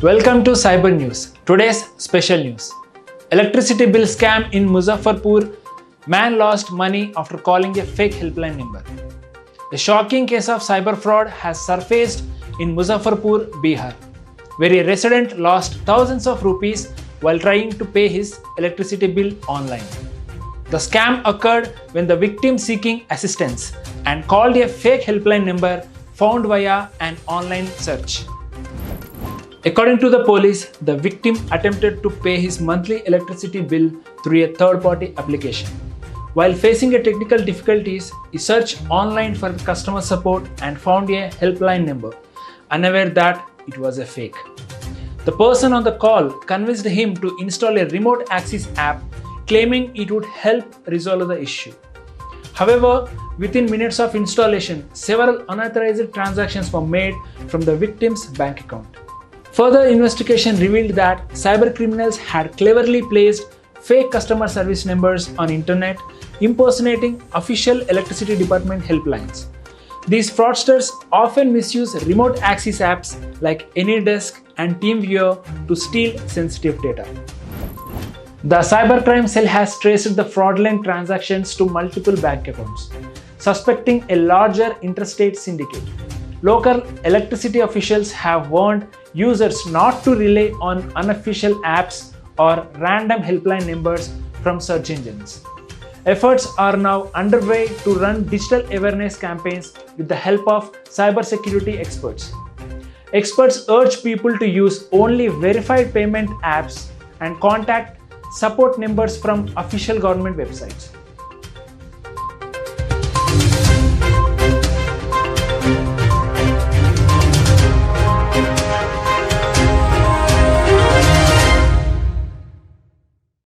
Welcome to Cyber News. Today's special news. Electricity bill scam in Muzaffarpur. Man lost money after calling a fake helpline number. A shocking case of cyber fraud has surfaced in Muzaffarpur, Bihar, where a resident lost thousands of rupees while trying to pay his electricity bill online. The scam occurred when the victim seeking assistance and called a fake helpline number found via an online search. According to the police, the victim attempted to pay his monthly electricity bill through a third-party application. While facing a technical difficulties, he searched online for customer support and found a helpline number, unaware that it was a fake. The person on the call convinced him to install a remote access app, claiming it would help resolve the issue. However, within minutes of installation, several unauthorized transactions were made from the victim's bank account. Further investigation revealed that cybercriminals had cleverly placed fake customer service numbers on internet, impersonating official electricity department helplines. These fraudsters often misuse remote access apps like AnyDesk and TeamViewer to steal sensitive data. The Cybercrime cell has traced the fraudulent transactions to multiple bank accounts, suspecting a larger interstate syndicate. Local electricity officials have warned users not to rely on unofficial apps or random helpline numbers from search engines. Efforts are now underway to run digital awareness campaigns with the help of cybersecurity experts. Experts urge people to use only verified payment apps and contact support numbers from official government websites.